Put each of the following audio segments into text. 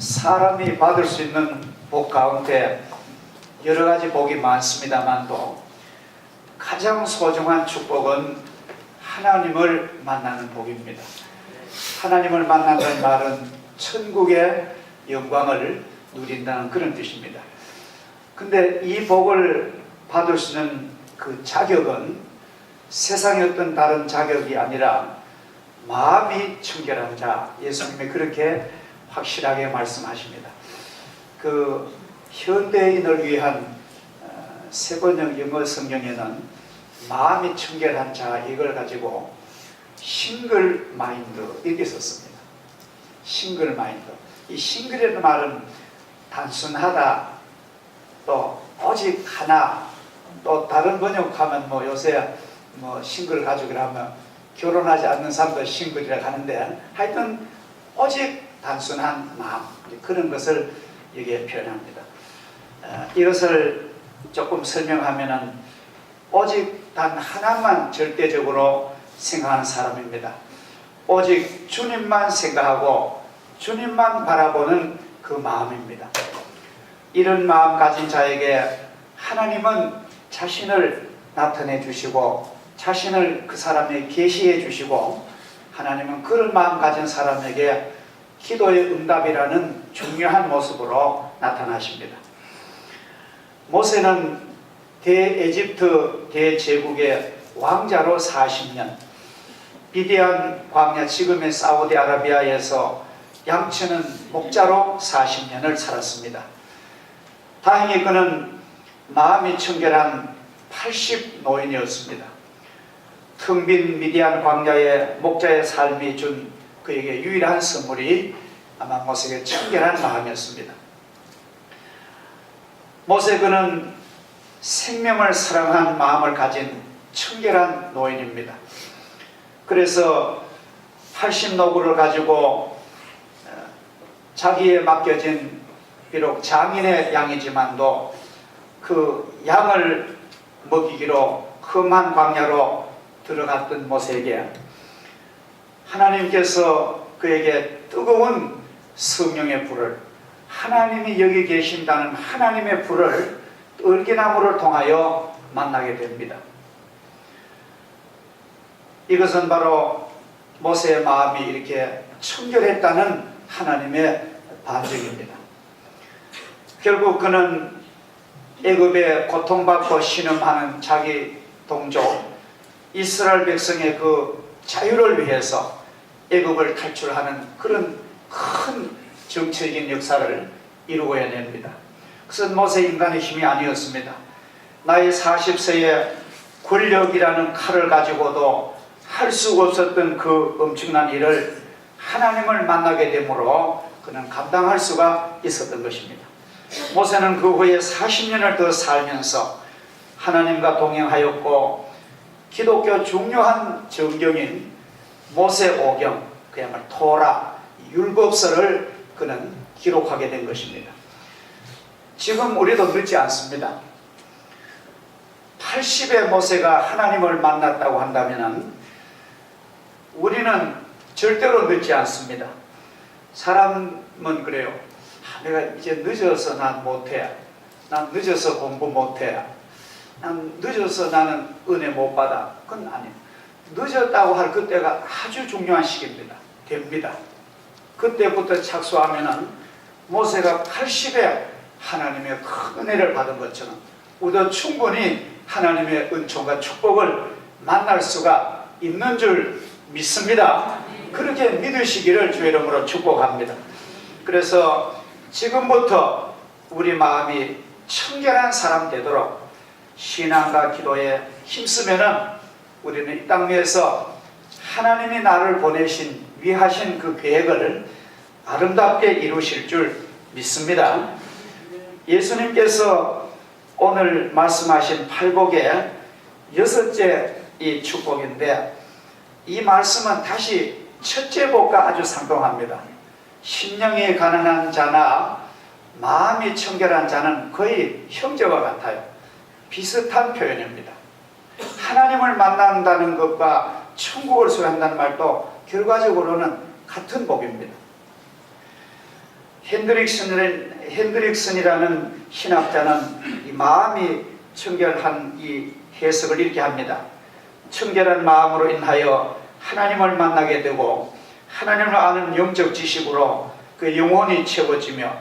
사람이 받을 수 있는 복 가운데 여러 가지 복이 많습니다만도 가장 소중한 축복은 하나님을 만나는 복입니다. 하나님을 만난다는 말은 천국의 영광을 누린다는 그런 뜻입니다. 근데 이 복을 받을 수 있는 그 자격은 세상의 어떤 다른 자격이 아니라 마음이 청결한 자, 예수님이 그렇게 확실하게 말씀하십니다. 그 현대인을 위한 세번역 영어 성경에는 마음이 청결한 자 이걸 가지고 싱글 마인드 이렇게 썼습니다. 싱글 마인드. 이 싱글이라는 말은 단순하다, 또 오직 하나, 또 다른 번역하면 뭐 요새 뭐 싱글 가족이라 하면 결혼하지 않는 사람도 싱글이라고 하는데 하여튼 오직 단순한 마음, 그런 것을 여기에 표현합니다. 이것을 조금 설명하면은 오직 단 하나만 절대적으로 생각하는 사람입니다. 오직 주님만 생각하고 주님만 바라보는 그 마음입니다. 이런 마음 가진 자에게 하나님은 자신을 나타내 주시고 자신을 그 사람에게 계시해 주시고 하나님은 그런 마음 가진 사람에게 기도의 응답이라는 중요한 모습으로 나타나십니다. 모세는 대에집트 대제국의 왕자로 40년, 비대한 광야 지금의 사우디아라비아에서 양치는 목자로 40년을 살았습니다. 다행히 그는 마음이 청결한 80노인이었습니다. 텅 빈 미디안 광야의 목자의 삶이 준 그에게 유일한 선물이 아마 모세에게 청결한 마음이었습니다. 모세 그는 생명을 사랑하는 마음을 가진 청결한 노인입니다. 그래서 80노구를 가지고 자기에 맡겨진 비록 장인의 양이지만도 그 양을 먹이기로 험한 광야로 들어갔던 모세에게 하나님께서 그에게 뜨거운 성령의 불을, 하나님이 여기 계신다는 하나님의 불을 을개나무를 통하여 만나게 됩니다. 이것은 바로 모세의 마음이 이렇게 청결했다는 하나님의 반증입니다. 결국 그는 애굽에 고통받고 신음하는 자기 동족 이스라엘 백성의 그 자유를 위해서 애굽을 탈출하는 그런 큰 정치적인 역사를 이루고 해냅니다. 그것은 모세 인간의 힘이 아니었습니다. 나이 40세에 권력이라는 칼을 가지고도 할 수가 없었던 그 엄청난 일을 하나님을 만나게 되므로 그는 감당할 수가 있었던 것입니다. 모세는 그 후에 40년을 더 살면서 하나님과 동행하였고 기독교 중요한 정경인 모세오경, 그야말로 토라, 율법서를 그는 기록하게 된 것입니다. 지금 우리도 늦지 않습니다. 80의 모세가 하나님을 만났다고 한다면 우리는 절대로 늦지 않습니다. 사람은 그래요. 내가 이제 늦어서 난 못해. 난 늦어서 공부 못해. 난 늦어서 나는 은혜 못 받아. 그건 아니에요. 늦었다고 할 그때가 아주 중요한 시기입니다. 됩니다. 그때부터 착수하면은 모세가 80에 하나님의 큰 은혜를 받은 것처럼 우리도 충분히 하나님의 은총과 축복을 만날 수가 있는 줄 믿습니다. 그렇게 믿으시기를 주의 이름으로 축복합니다. 그래서 지금부터 우리 마음이 청결한 사람 되도록 신앙과 기도에 힘쓰면은 우리는 이 땅 위에서 하나님이 나를 보내신 위하신 그 계획을 아름답게 이루실 줄 믿습니다. 예수님께서 오늘 말씀하신 팔복의 여섯째 이 축복인데 이 말씀은 다시 첫째 복과 아주 상통합니다. 심령이 가난한 자나 마음이 청결한 자는 거의 형제와 같아요. 비슷한 표현입니다. 하나님을 만난다는 것과 천국을 소유한다는 말도 결과적으로는 같은 복입니다. 핸드릭슨이라는 신학자는 이 마음이 청결한 이 해석을 이렇게 합니다. 청결한 마음으로 인하여 하나님을 만나게 되고 하나님을 아는 영적 지식으로 그 영혼이 채워지며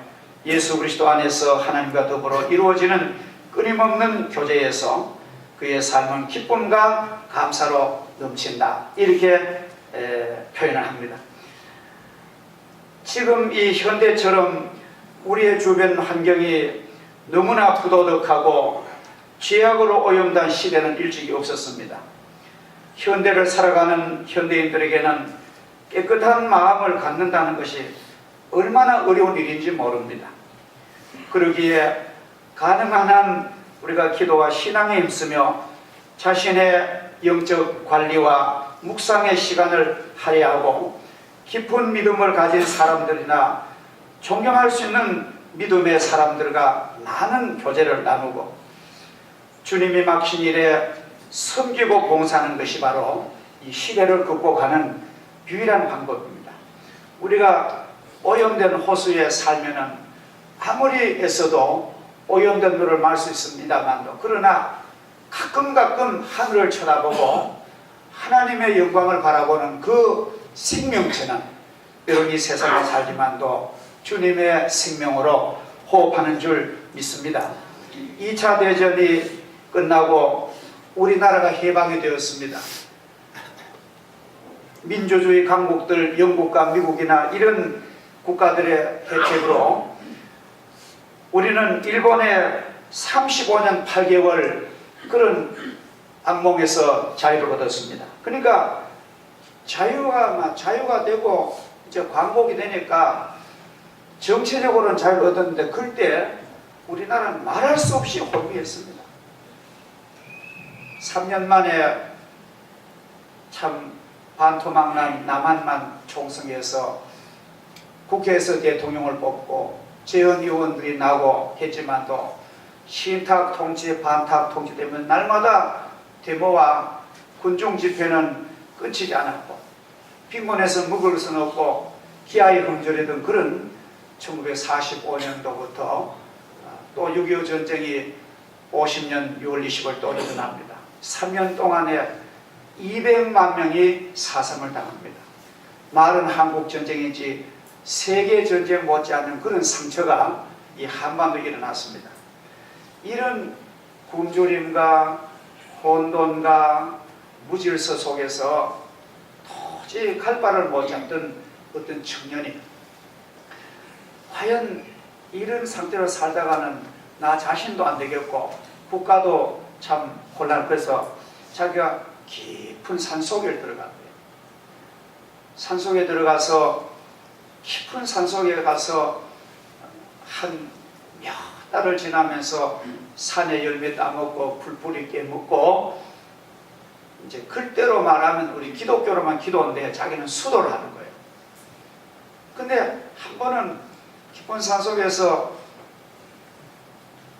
예수 그리스도 안에서 하나님과 더불어 이루어지는 끊임없는 교제에서 그의 삶은 기쁨과 감사로 넘친다. 이렇게 표현을 합니다. 지금 이 현대처럼 우리의 주변 환경이 너무나 부도덕하고 죄악으로 오염된 시대는 일찍이 없었습니다. 현대를 살아가는 현대인들에게는 깨끗한 마음을 갖는다는 것이 얼마나 어려운 일인지 모릅니다. 그러기에 가능한 한 우리가 기도와 신앙에 힘쓰며 자신의 영적 관리와 묵상의 시간을 할애하고 깊은 믿음을 가진 사람들이나 존경할 수 있는 믿음의 사람들과 많은 교제를 나누고 주님이 맡긴 일에 섬기고 봉사하는 것이 바로 이 시대를 극복하는 유일한 방법입니다. 우리가 오염된 호수에 살면은 아무리 애써도 오염된 물을 마실 수 있습니다만도, 그러나 가끔 하늘을 쳐다보고 하나님의 영광을 바라보는 그 생명체는 여러분 이 세상에 살지만도 주님의 생명으로 호흡하는 줄 믿습니다. 2차 대전이 끝나고 우리나라가 해방이 되었습니다. 민주주의 강국들, 영국과 미국이나 이런 국가들의 혜택으로 우리는 일본의 35년 8개월 그런 악몽에서 자유를 얻었습니다. 그러니까 자유가 되고 이제 광복이 되니까 정치적으로는 자유를 얻었는데 그때 우리나라는 말할 수 없이 혼미했습니다. 3년 만에 참 반토막난 남한만 총성해서 국회에서 대통령을 뽑고 재헌의원들이 나고 했지만도 신탁 통치, 반탁 통치 때문에 날마다 데모와 군중 집회는 끊이지 않았고 빈곤에서 먹을 수는 없고 기아에 흥절했던 그런 1945년도부터 또 6.25 전쟁이 50년 6월 20일 또 일어납니다. 3년 동안에 200만 명이 사상을 당합니다. 말은 한국전쟁인지 세계전쟁 못지않은 그런 상처가 이 한반도에 일어났습니다. 이런 굶주림과 혼돈과 무질서 속에서 도저히 갈 바를 못 잡던 어떤 청년이 과연 이런 상태로 살다가는 나 자신도 안 되겠고 국가도 참 곤란할 거서 자기가 깊은 산속에 들어갔대요. 산속에 들어가서 깊은 산속에 가서 한 몇 달을 지나면서 산에 열매 따먹고 풀뿌리 깨먹고 이제 글대로 말하면 우리 기독교로만 기도인데 자기는 수도를 하는 거예요. 근데 한 번은 깊은 산속에서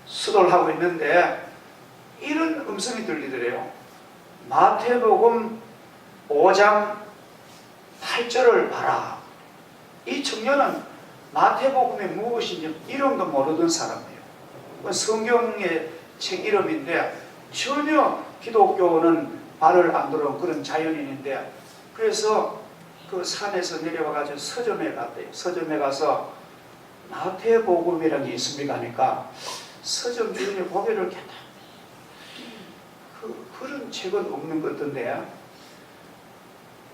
수도를 하고 있는데 이런 음성이 들리더래요. 마태복음 5장 8절을 봐라. 이 청년은 마태복음이 무엇인지 이름도 모르던 사람이에요. 성경의 책 이름인데 전혀 기독교는 발을 안 들어온 그런 자연인인데 그래서 그 산에서 내려와가지고 서점에 갔대요. 서점에 가서 마태복음이라는 게 있습니까 하니까 서점 주인이 고개를 깼다. 그런 책은 없는 것 같은데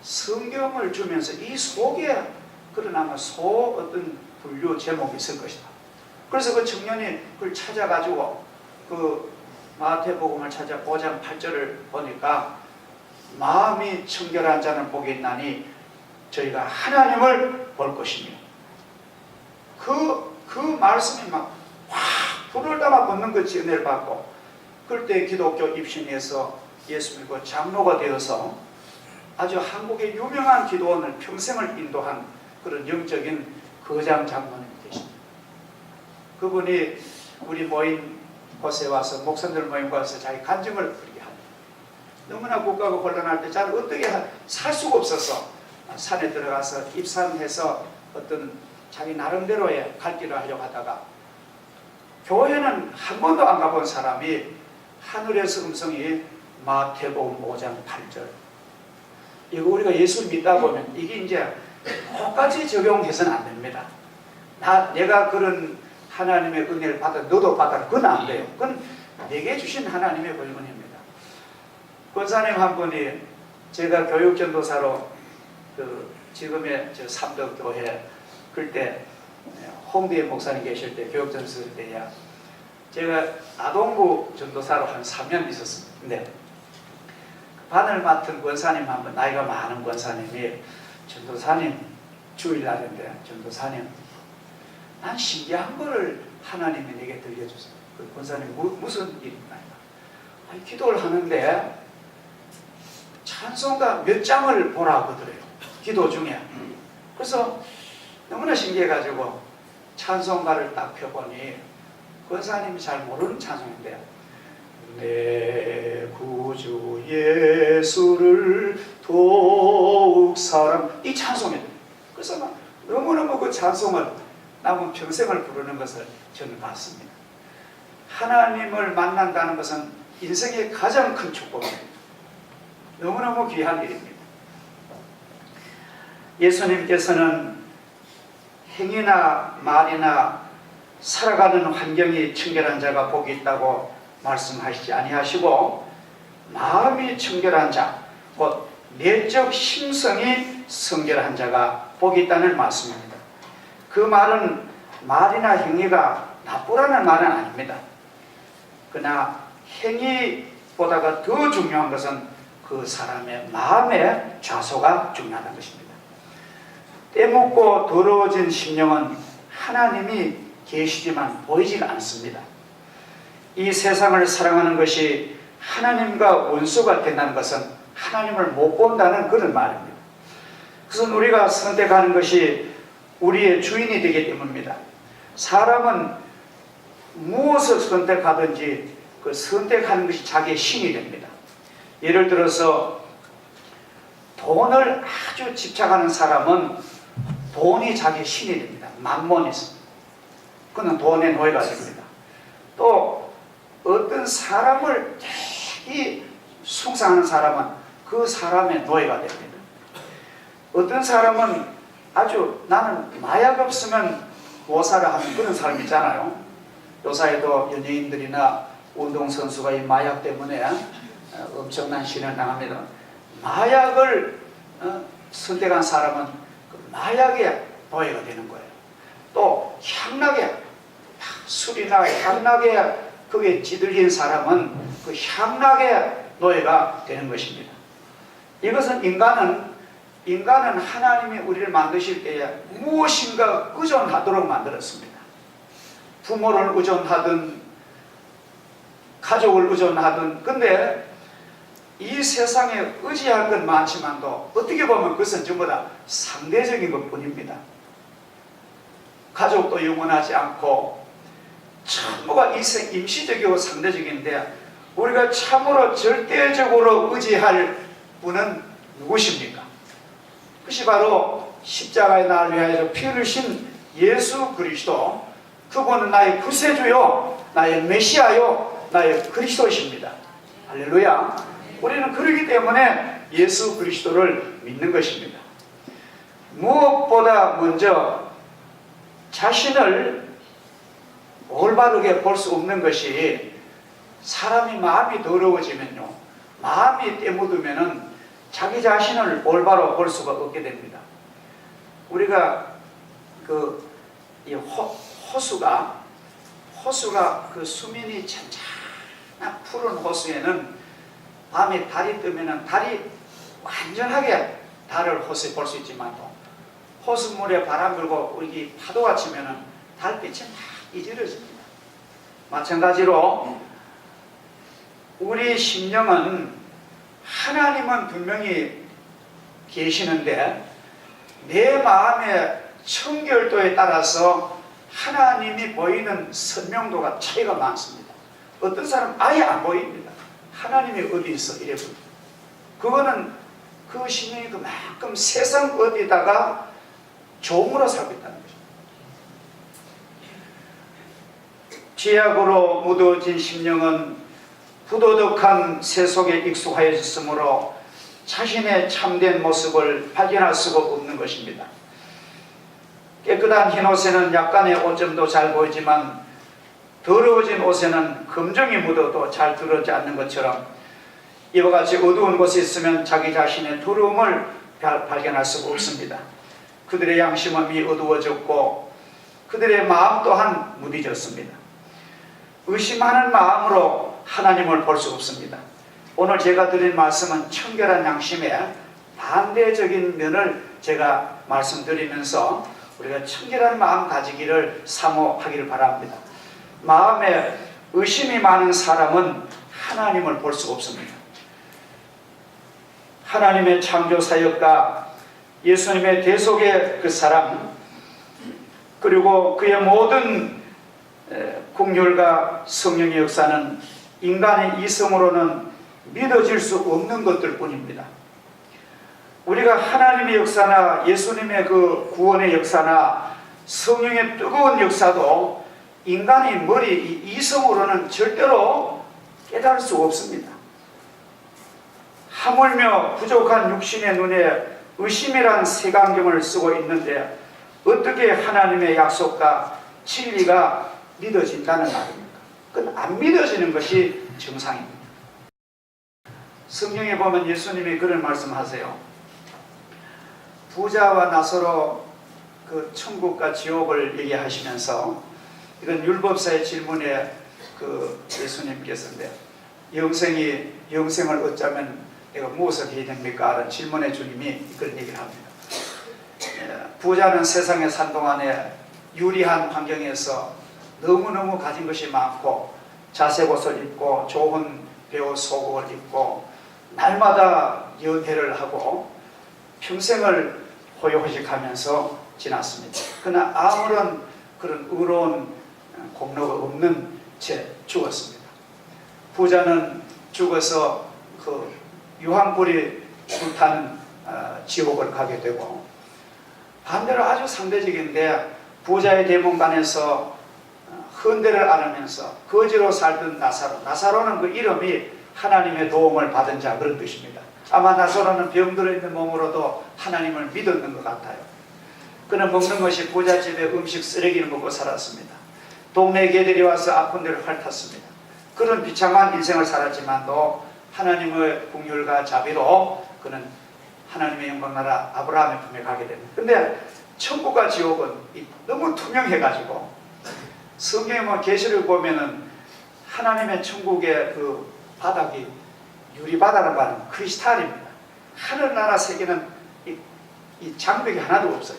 성경을 주면서 이 속에 그러나 어떤 분류 제목이 있을 것이다. 그래서 그 청년이 그걸 찾아가지고 그 마태복음을 찾아 5장 8절을 보니까 마음이 청결한 자는 복이 있나니 저희가 하나님을 볼 것이며 그 말씀이 막 불을 담아 붓는 것이 은혜를 받고 그때 기독교 입신해서 예수 믿고 장로가 되어서 아주 한국의 유명한 기도원을 평생을 인도한 그런 영적인 거장 장로님이 계십니다. 그분이 우리 모인 곳에 와서 목사들 모임 와서 자기 간증을 그렇게 합니다. 너무나 국가가 혼란할 때 자는 어떻게 살 수가 없어서 산에 들어가서 입산해서 어떤 자기 나름대로의 갈 길을 하려고 하다가 교회는 한 번도 안 가본 사람이 하늘에서 음성이 마태복음 5장 8절, 이거 우리가 예수 믿다 보면 이게 이제 똑같이 적용해서는 안 됩니다. 내가 그런 하나님의 은혜를 받아 너도 받아라, 그건 안 돼요. 그건 내게 주신 하나님의 권능입니다. 권사님 한 분이 제가 교육전도사로 지금의 저 삼덕교회 그때 홍대에 목사님 계실 때 교육전도사 때야 제가 아동부 전도사로 한 3년 있었습니다. 근데 반을 맡은 권사님 한 분, 나이가 많은 권사님이 전도사님, 주일날인데 전도사님, 난 신기한 거를 하나님이 내게 들려주세요. 그 권사님 무슨 일인가요? 아니, 기도를 하는데 찬송가 몇 장을 보라고 그러더래요. 기도 중에. 그래서 너무나 신기해가지고 찬송가를 딱 펴보니 권사님이 잘 모르는 찬송인데, 내 구주 예수를 더욱 사랑, 이 찬송이에요. 그래서 막 너무너무 그 찬송을 남은 평생을 부르는 것을 저는 봤습니다. 하나님을 만난다는 것은 인생의 가장 큰 축복입니다. 너무너무 귀한 일입니다. 예수님께서는 행위나 말이나 살아가는 환경이 청결한 자가 복이 있다고 말씀하시지 아니하시고, 마음이 청결한 자, 곧 내적 심성이 성결한 자가 복이 있다는 말씀입니다. 그 말은 말이나 행위가 나쁘라는 말은 아닙니다. 그러나 행위보다가 더 중요한 것은 그 사람의 마음의 좌소가 중요하다는 것입니다. 때묻고 더러워진 심령은 하나님이 계시지만 보이지가 않습니다. 이 세상을 사랑하는 것이 하나님과 원수가 된다는 것은 하나님을 못 본다는 그런 말입니다. 그래서 우리가 선택하는 것이 우리의 주인이 되기 때문입니다. 사람은 무엇을 선택하든지 그 선택하는 것이 자기의 신이 됩니다. 예를 들어서 돈을 아주 집착하는 사람은 돈이 자기의 신이 됩니다. 만몬이즘, 그는 돈의 노예가 됩니다. 또 어떤 사람을 되게 숭상하는 사람은 그 사람의 노예가 됩니다. 어떤 사람은 아주 나는 마약 없으면 못 살아 하는 그런 사람 있잖아요. 요사이도 연예인들이나 운동선수가 이 마약 때문에 엄청난 신을 당합니다. 마약을 선택한 사람은 그 마약의 노예가 되는 거예요. 또 향락에, 술이나 향락에 그게 찌들린 사람은 그 향락의 노예가 되는 것입니다. 이것은 인간은 하나님이 우리를 만드실 때에 무엇인가 의존하도록 만들었습니다. 부모를 의존하든 가족을 의존하든. 근데 이 세상에 의지할 건 많지만도 어떻게 보면 그것은 전부 다 상대적인 것 뿐입니다. 가족도 영원하지 않고 전부가 임시적이고 상대적인데, 우리가 참으로 절대적으로 의지할 분은 누구십니까? 그것이 바로 십자가에 나를 위하여 피 흘리신 예수 그리스도, 그분은 나의 구세주요, 나의 메시아요, 나의 그리스도이십니다. 할렐루야. 우리는 그러기 때문에 예수 그리스도를 믿는 것입니다. 무엇보다 먼저 자신을 올바르게 볼 수 없는 것이, 사람이 마음이 더러워지면요, 마음이 때묻으면은 자기 자신을 올바로 볼 수가 없게 됩니다. 우리가 이 호수가 그 수면이 찬찬한 푸른 호수에는 밤에 달이 뜨면은 달이 완전하게 달을 호수에 볼 수 있지만, 또 호수물에 바람 불고 우리 파도가 치면은 달빛이 막 이지러집니다. 마찬가지로 우리 심령은, 하나님은 분명히 계시는데 내 마음의 청결도에 따라서 하나님이 보이는 선명도가 차이가 많습니다. 어떤 사람은 아예 안 보입니다. 하나님이 어디 있어? 이래 보입니다. 그거는 그 심령이 그만큼 세상 어디다가 종으로 살고 있다는 것입니다. 죄악으로 묻어진 심령은 부도덕한 세속에 익숙하여졌으므로 자신의 참된 모습을 발견할 수가 없는 것입니다. 깨끗한 흰 옷에는 약간의 오점도 잘 보이지만 더러워진 옷에는 검정이 묻어도 잘 드러지지 않는 것처럼 이와 같이 어두운 곳에 있으면 자기 자신의 더러움을 발견할 수가 없습니다. 그들의 양심이 어두워졌고 그들의 마음 또한 무디졌습니다. 의심하는 마음으로 하나님을 볼 수 없습니다. 오늘 제가 드린 말씀은 청결한 양심의 반대적인 면을 제가 말씀드리면서 우리가 청결한 마음 가지기를 사모하기를 바랍니다. 마음에 의심이 많은 사람은 하나님을 볼 수가 없습니다. 하나님의 창조 사역과 예수님의 대속의 그 사랑, 그리고 그의 모든 긍휼과 성령의 역사는 인간의 이성으로는 믿어질 수 없는 것들 뿐입니다. 우리가 하나님의 역사나 예수님의 그 구원의 역사나 성령의 뜨거운 역사도 인간의 머리 이성으로는 절대로 깨달을 수 없습니다. 하물며 부족한 육신의 눈에 의심이란 색안경을 쓰고 있는데 어떻게 하나님의 약속과 진리가 믿어진다는 말입니까? 그건 안 믿어지는 것이 정상입니다. 성경에 보면 예수님이 그런 말씀하세요. 부자와 나사로 그 천국과 지옥을 얘기하시면서, 이건 율법사의 질문에 그 예수님께서인데, 영생을 얻자면 내가 무엇을 해야 됩니까? 라는 질문에 주님이 그런 얘기를 합니다. 부자는 세상에 산 동안에 유리한 환경에서 너무너무 가진 것이 많고 자색 옷을 입고 좋은 배옷 속옷을 입고 날마다 연회를 하고 평생을 호요호식하면서 지났습니다. 그러나 아무런 그런 의로운 공로가 없는 채 죽었습니다. 부자는 죽어서 그 유황불이 불타는 지옥을 가게 되고, 반대로 아주 상대적인데 부자의 대문간에서 헌대를 앓으면서 거지로 살던 나사로는 그 이름이 하나님의 도움을 받은 자, 그런 뜻입니다. 아마 나사로는 병들어 있는 몸으로도 하나님을 믿었는 것 같아요. 그는 먹는 것이 부잣집의 음식 쓰레기를 먹고 살았습니다. 동네 개들이 와서 아픈 데를 핥았습니다. 그런 비참한 인생을 살았지만도 하나님의 긍휼과 자비로 그는 하나님의 영광나라 아브라함의 품에 가게 됩니다. 근데 천국과 지옥은 너무 투명해가지고, 성경에 뭐 계시를 보면은 하나님의 천국의 그 바닥이 유리바다라는 말은 크리스탈입니다. 하늘나라 세계는 이 장벽이 하나도 없어요.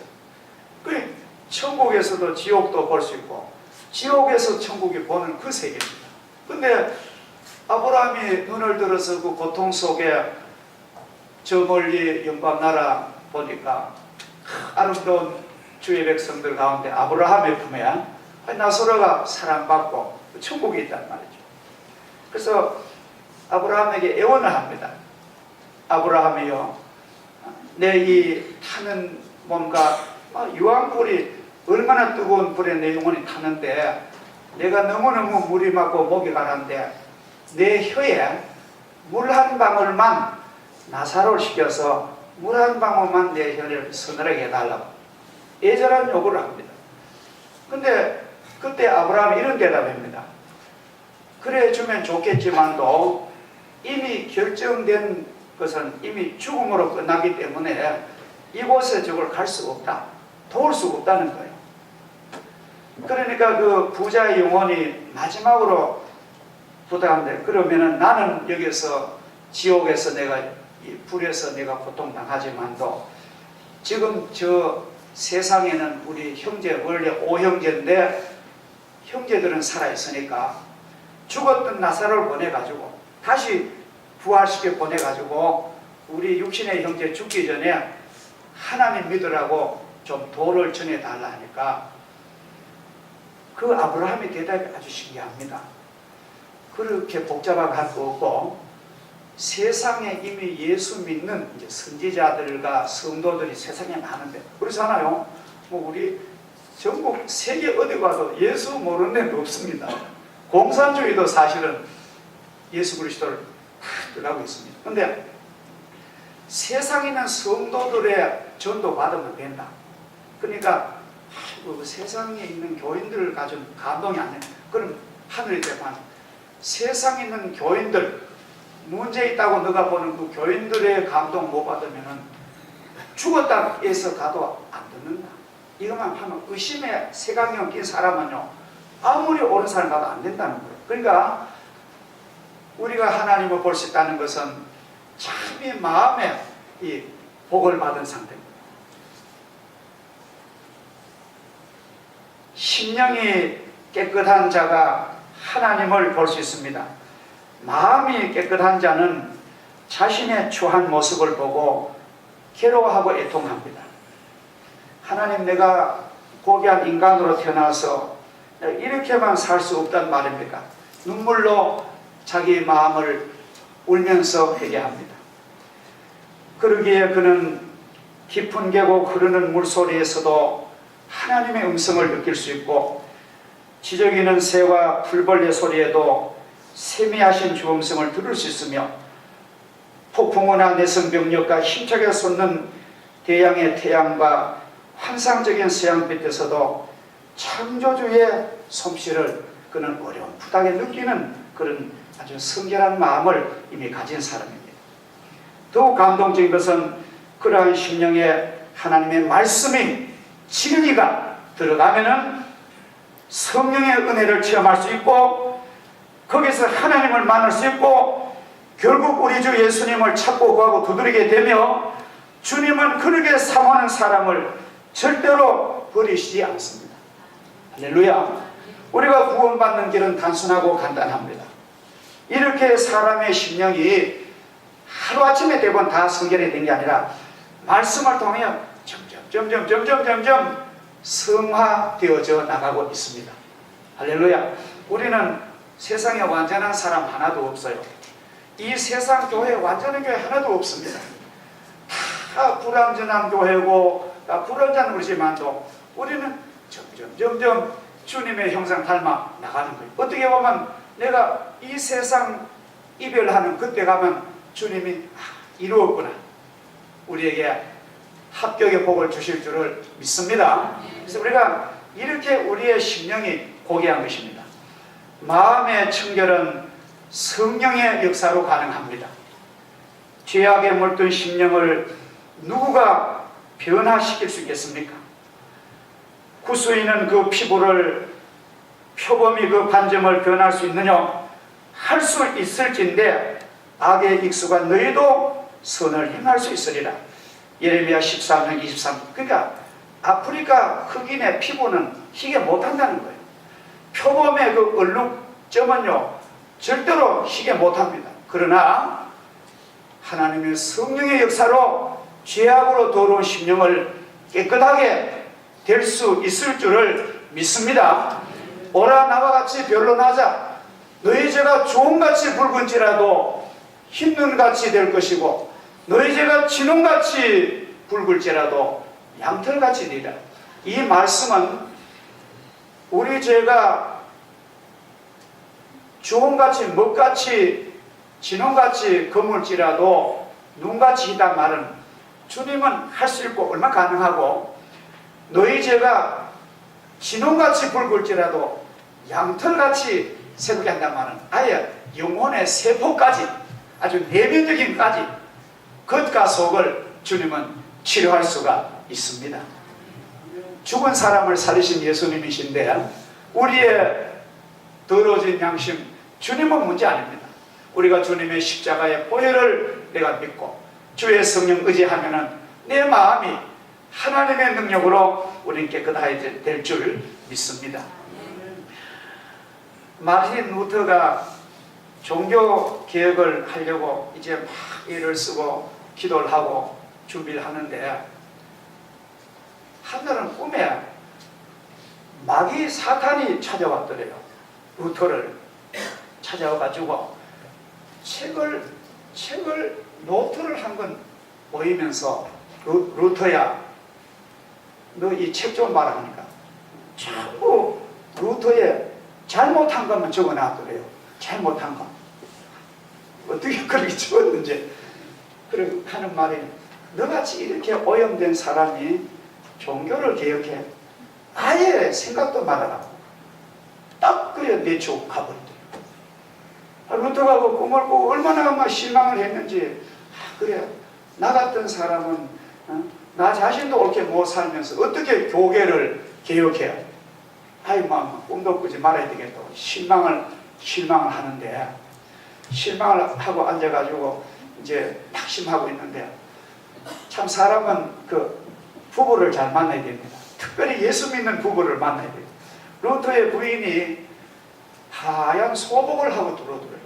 그 천국에서도 지옥도 볼 수 있고 지옥에서 천국이 보는 그 세계입니다. 근데 아브라함이 눈을 들어서 그 고통 속에 저 멀리 영광나라 보니까 아름다운 주의 백성들 가운데 아브라함의 품에 나사로가 사랑받고 천국이 있단 말이죠. 그래서 아브라함에게 애원을 합니다. 아브라함이요, 내 이 타는 몸과 유황불이 얼마나 뜨거운 불에 내 영혼이 타는데 내가 너무너무 물이 맞고 목이 가는데 내 혀에 물 한 방울만 나사로를 시켜서 물 한 방울만 내 혀를 서늘하게 해달라고 애절한 요구를 합니다. 근데 그때 아브라함이 이런 대답입니다. 그래 주면 좋겠지만도 이미 결정된 것은 이미 죽음으로 끝나기 때문에 이곳에 저걸 갈 수가 없다, 도울 수가 없다는 거예요. 그러니까 그 부자의 영혼이 마지막으로 부탁한데, 그러면은 나는 여기서 지옥에서 내가 이 불에서 내가 고통당하지만도 지금 저 세상에는 우리 형제, 원래 5형제인데 형제들은 살아있으니까 죽었던 나사로를 보내가지고 다시 부활시켜 보내가지고 우리 육신의 형제 죽기 전에 하나님 믿으라고 좀 도를 전해달라 하니까 그 아브라함의 대답이 아주 신기합니다. 그렇게 복잡하게 할 거 없고, 세상에 이미 예수 믿는 이제 선지자들과 성도들이 세상에 많은데, 그렇잖아요. 뭐 우리 전국 세계 어디 가도 예수 모르는 데는 없습니다. 공산주의도 사실은 예수 그리스도를 다 떠나고 있습니다. 그런데 세상에 있는 성도들의 전도 받으면 된다. 그러니까 그 세상에 있는 교인들을 가진 감동이 아니에요. 그럼 하늘이 되면 세상에 있는 교인들 문제 있다고 너가 보는 그 교인들의 감동 못 받으면 죽었다에서 가도 안 듣는다. 이것만 하면 의심의 색안경 낀 사람은요 아무리 옳은 사람 가도 안 된다는 거예요. 그러니까 우리가 하나님을 볼 수 있다는 것은 참이 마음에 이 복을 받은 상태입니다. 심령이 깨끗한 자가 하나님을 볼 수 있습니다. 마음이 깨끗한 자는 자신의 추한 모습을 보고 괴로워하고 애통합니다. 하나님, 내가 고귀한 인간으로 태어나서 이렇게만 살 수 없단 말입니까? 눈물로 자기 마음을 울면서 회개합니다. 그러기에 그는 깊은 계곡 흐르는 물소리에서도 하나님의 음성을 느낄 수 있고 지저귀는 새와 풀벌레 소리에도 세미하신 주 음성을 들을 수 있으며 폭풍우나 내성병력과 힘차게 솟는 대양의 태양과 환상적인 서양빛에서도 창조주의 솜씨를 그는 어렴풋하게 느끼는 그런 아주 성결한 마음을 이미 가진 사람입니다. 더욱 감동적인 것은 그러한 심령에 하나님의 말씀이 진리가 들어가면은 성령의 은혜를 체험할 수 있고 거기서 하나님을 만날 수 있고 결국 우리 주 예수님을 찾고 구하고 두드리게 되며 주님은 그렇게 사모하는 사람을 절대로 버리시지 않습니다. 할렐루야. 우리가 구원받는 길은 단순하고 간단합니다. 이렇게 사람의 심령이 하루아침에 대부분 다 성결이 된 게 아니라 말씀을 통해 점점 성화되어져 나가고 있습니다. 할렐루야. 우리는 세상에 완전한 사람 하나도 없어요. 이 세상 교회에 완전한 교회 하나도 없습니다. 다 불완전한 교회고 다 불완전한 그러지만도 우리는 점점 주님의 형상 닮아 나가는 거예요. 어떻게 보면 내가 이 세상 이별하는 그때 가면 주님이 이루었구나, 우리에게 합격의 복을 주실 줄을 믿습니다. 그래서 우리가 이렇게 우리의 심령이 고귀한 것입니다. 마음의 청결은 성령의 역사로 가능합니다. 죄악에 물든 심령을 누구가 변화시킬 수 있겠습니까? 구수인은 그 피부를 표범이 그 반점을 변할 수 있느냐? 할 수 있을진데 악에 익숙한 너희도 선을 행할 수 있으리라. 예레미야 13장 23. 그러니까 아프리카 흑인의 피부는 희게 못한다는 거예요. 표범의 그 얼룩점은요 절대로 희게 못합니다. 그러나 하나님의 성령의 역사로 죄악으로 더러운 심령을 깨끗하게 될 수 있을 줄을 믿습니다. 오라 나와 같이 변론하자. 너희 죄가 주홍같이 붉은지라도 흰 눈같이 될 것이고 너희 죄가 진홍같이 붉을지라도 양털같이 되리라. 이 말씀은 우리 죄가 주홍같이 먹같이 진홍같이 거물지라도 눈같이 희단 말은 주님은 할 수 있고 얼마나 가능하고, 너희 죄가 진홍같이 붉을지라도 양털같이 새롭게 한단 말은 아예 영혼의 세포까지 아주 내면적인까지 겉과 속을 주님은 치료할 수가 있습니다. 죽은 사람을 살리신 예수님이신데 우리의 더러워진 양심, 주님은 문제 아닙니다. 우리가 주님의 십자가의 보혈을 내가 믿고 주의 성령 의지하면은 내 마음이 하나님의 능력으로 우리는 깨끗하게 될 줄 믿습니다. 마르틴 루터가 종교 개혁을 하려고 이제 막 일을 쓰고 기도를 하고 준비를 하는데 한날은 꿈에 마귀 사탄이 찾아왔더래요. 루터를 찾아와가지고 책을 노트를 한 건 보이면서 루터야 너 이 책 좀 봐라 하니까 자꾸 루터에 잘못한 것만 적어놨더래요. 잘못한 것. 어떻게 그렇게 적었는지. 그렇게 하는 말이, 너같이 이렇게 오염된 사람이 종교를 개혁해? 아예 생각도 말아라. 딱 그래 내치고 가버리더래요. 루터가 그 꿈을 꾸고 얼마나 막 실망을 했는지. 그래, 나 같은 사람은 나 자신도 옳게 못 살면서 어떻게 교계를 개혁해야? 아이, 막 꿈도 꾸지 말아야 되겠다고 실망을 하는데, 실망을 하고 앉아가지고 이제 낙심하고 있는데, 참 사람은 그 부부를 잘 만나야 됩니다. 특별히 예수 믿는 부부를 만나야 돼요. 루터의 부인이 하얀 소복을 하고 들어오더래요.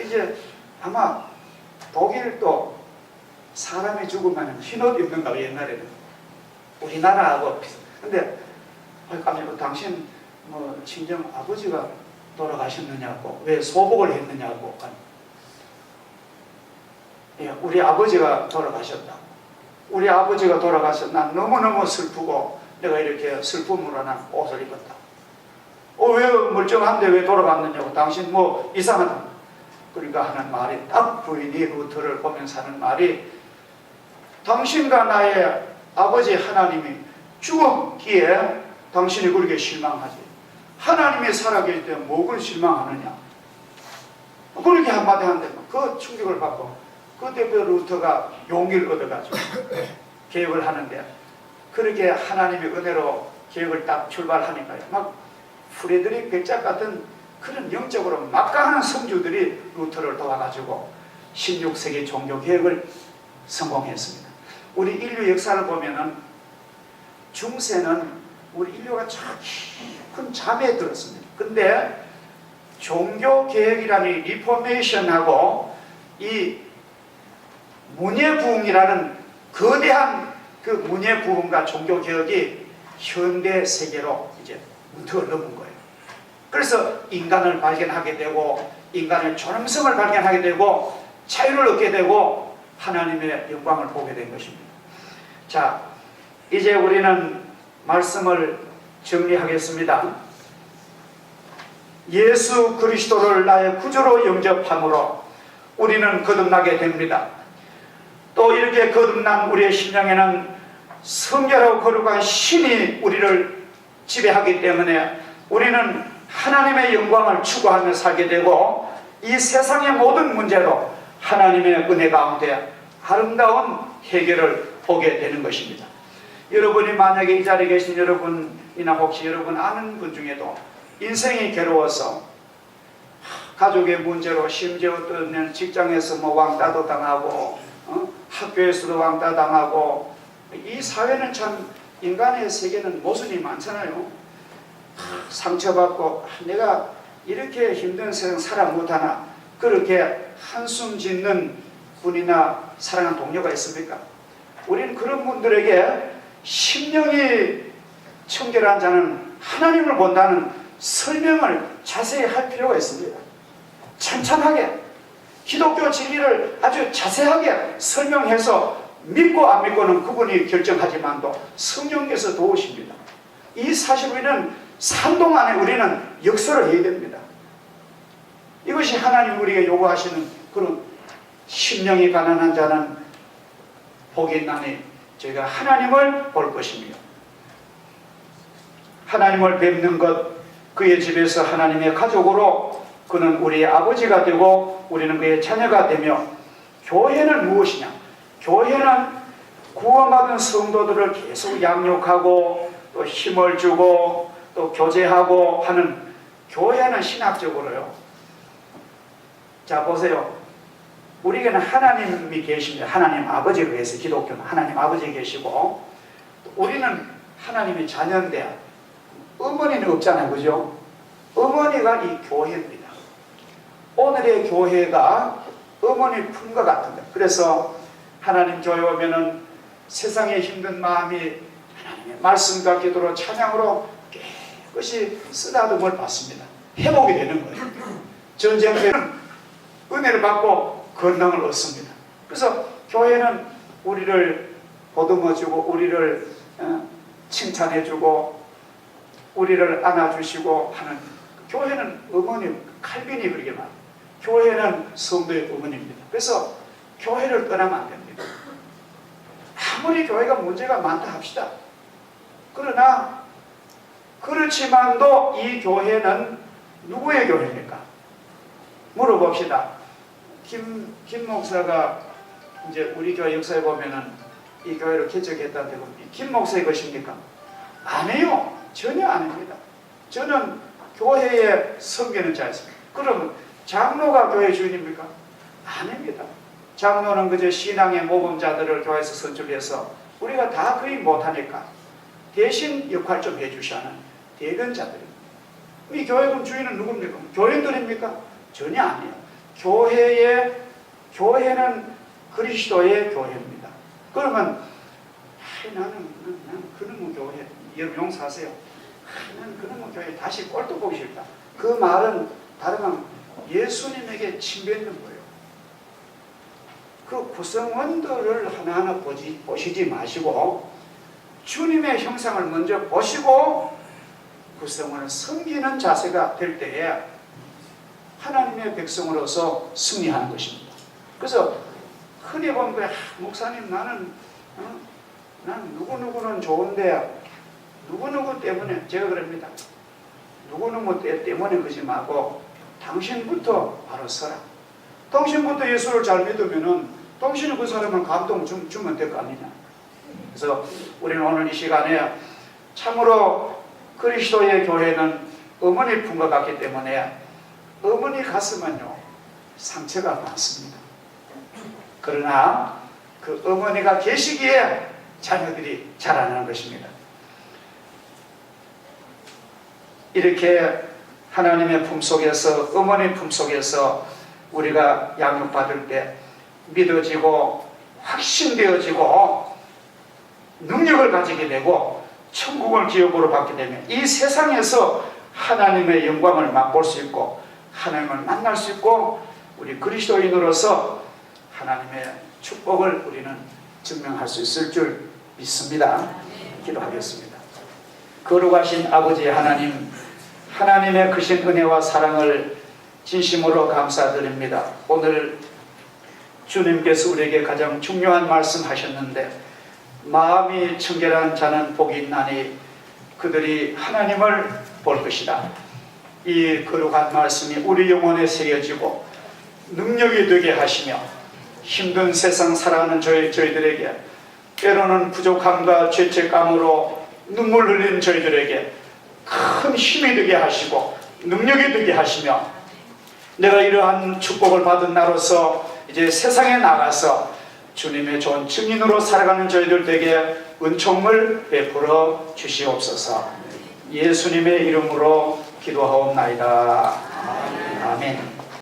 이제 아마 독일도 사람이 죽으면 흰옷 입는다고 옛날에는. 우리나라하고 비슷. 근데 깜짝이야, 당신 뭐 친정 아버지가 돌아가셨느냐고, 왜 소복을 했느냐고. 예, 우리 아버지가 돌아가셨다고. 우리 아버지가 돌아가서 난 너무너무 슬프고 내가 이렇게 슬픔으로 난 옷을 입었다. 왜 멀쩡한데 왜 돌아갔느냐고. 당신 뭐 이상하다. 그러니까 하는 말이, 딱 부인이 루터를 보면서 하는 말이, 당신과 나의 아버지 하나님이 죽었기에 당신이 그렇게 실망하지. 하나님이 살아계실 때 뭐를 실망하느냐. 그렇게 한마디 하는데 그 충격을 받고, 그때 그 루터가 용기를 얻어가지고 개혁을 하는데, 그렇게 하나님의 은혜로 개혁을 딱 출발하니까요, 막 프레드릭 백작 같은 그런 영적으로 막강한 성주들이 루터를 도와가지고 16세기 종교개혁을 성공했습니다. 우리 인류 역사를 보면은 중세는 우리 인류가 참 깊은 잠에 들었습니다. 근데 종교개혁이라는 리포메이션하고 이 문예부흥이라는 거대한 그 문예부흥과 종교개혁이 현대 세계로 이제 문턱을 넘은 거예요. 그래서 인간을 발견하게 되고, 인간의 존엄성을 발견하게 되고, 자유를 얻게 되고, 하나님의 영광을 보게 된 것입니다. 자, 이제 우리는 말씀을 정리하겠습니다. 예수 그리스도를 나의 구주로 영접함으로 우리는 거듭나게 됩니다. 또 이렇게 거듭난 우리의 심령에는 성결하고 거룩한 신이 우리를 지배하기 때문에 우리는 하나님의 영광을 추구하며 살게 되고, 이 세상의 모든 문제로 하나님의 은혜 가운데 아름다운 해결을 보게 되는 것입니다. 여러분이 만약에 이 자리에 계신 여러분이나 혹시 여러분 아는 분 중에도 인생이 괴로워서 가족의 문제로, 심지어 어떤 직장에서 뭐 왕따도 당하고 학교에서도 왕따 당하고, 이 사회는 참, 인간의 세계는 모순이 많잖아요. 상처받고 내가 이렇게 힘든 세상 살아 못하나, 그렇게 한숨 짓는 분이나 사랑하는 동료가 있습니까? 우리는 그런 분들에게 심령이 청결한 자는 하나님을 본다는 설명을 자세히 할 필요가 있습니다. 찬찬하게 기독교 진리를 아주 자세하게 설명해서 믿고 안 믿고는 그분이 결정하지만도 성령께서 도우십니다. 이 사실 우리는 산동 안에 우리는 역설을 해야 됩니다. 이것이 하나님 우리에게 요구하시는 그런, 심령이 가난한 자는 복이 있나니 저희가 하나님을 볼 것입니다. 하나님을 뵙는 것, 그의 집에서 하나님의 가족으로 그는 우리의 아버지가 되고 우리는 그의 자녀가 되며, 교회는 무엇이냐? 교회는 구원받은 성도들을 계속 양육하고 또 힘을 주고 또 교제하고 하는, 교회는 신학적으로요. 자, 보세요. 우리에게는 하나님이 계십니다. 하나님 아버지에 의해서 기독교는 하나님 아버지 계시고, 우리는 하나님의 자녀인데 어머니는 없잖아요. 그죠? 어머니가 이 교회입니다. 오늘의 교회가 어머니 품과 같은데, 그래서 하나님 교회 오면은 세상의 힘든 마음이 하나님의 말씀과 기도로 찬양으로 깨끗이 쓰다듬을 받습니다. 회복이 되는 거예요. 전쟁 때는 은혜를 받고 건강을 얻습니다. 그래서 교회는 우리를 보듬어주고 우리를 칭찬해주고 우리를 안아주시고 하는, 교회는 어머니, 칼빈이 그렇게 말해요. 교회는 성도의 어머니입니다. 그래서 교회를 떠나면 안 됩니다. 아무리 교회가 문제가 많다 합시다. 그러나 그렇지만도 이 교회는 누구의 교회입니까? 물어봅시다. 김 목사가 이제 우리 교회 역사에 보면은 이 교회를 개척했다는데 김 목사의 것입니까? 아니에요. 전혀 아닙니다. 저는 교회에 섬기는 자였습니다. 그러면 장로가 교회 주인입니까? 아닙니다. 장로는 그저 신앙의 모범자들을 교회에서 선출해서 우리가 다 거의 못하니까 대신 역할 좀 해주시는 대변자들입니다. 이 교회금 주인은 누굽니까? 교인들입니까? 전혀 아니에요. 교회는 그리스도의 교회입니다. 그러면 나는 그놈의 교회, 여러분 용서하세요. 나는 그놈의 교회 다시 꼴도 보기 싫다. 그 말은 다른 건 예수님에게 침뱉는 거예요. 그 구성원들을 하나하나 보시지 마시고 주님의 형상을 먼저 보시고 구성원을 섬기는 자세가 될 때에 하나님의 백성으로서 승리하는 것입니다. 그래서 흔히 보면 목사님 나는 누구누구는 좋은데 누구누구 때문에, 제가 그럽니다. 누구누구 때문에 그러지 말고 당신부터 바로 서라. 당신부터 예수를 잘 믿으면은 당신이 그 사람을 감동 주면 될 거 아니냐. 그래서 우리는 오늘 이 시간에 참으로 그리스도의 교회는 어머니 품과 같기 때문에 어머니 가슴은요 상처가 많습니다. 그러나 그 어머니가 계시기에 자녀들이 자라나는 것입니다. 이렇게 하나님의 품속에서, 어머니 품속에서 우리가 양육받을 때 믿어지고 확신되어지고 능력을 가지게 되고 천국을 기업으로 받게 되면 이 세상에서 하나님의 영광을 맛볼 수 있고 하나님을 만날 수 있고 우리 그리스도인으로서 하나님의 축복을 우리는 증명할 수 있을 줄 믿습니다. 기도하겠습니다. 거룩하신 아버지 하나님, 하나님의 크신 은혜와 사랑을 진심으로 감사드립니다. 오늘 주님께서 우리에게 가장 중요한 말씀 하셨는데 마음이 청결한 자는 복이 있나니 그들이 하나님을 볼 것이다. 이 거룩한 말씀이 우리 영혼에 새겨지고 능력이 되게 하시며 힘든 세상 살아가는 저희들에게 때로는 부족함과 죄책감으로 눈물 흘리는 저희들에게 큰 힘이 되게 하시고 능력이 되게 하시며 내가 이러한 축복을 받은 나로서 이제 세상에 나가서 주님의 좋은 증인으로 살아가는 저희들에게 은총을 베풀어 주시옵소서. 예수님의 이름으로 기도하옵나이다. 아멘.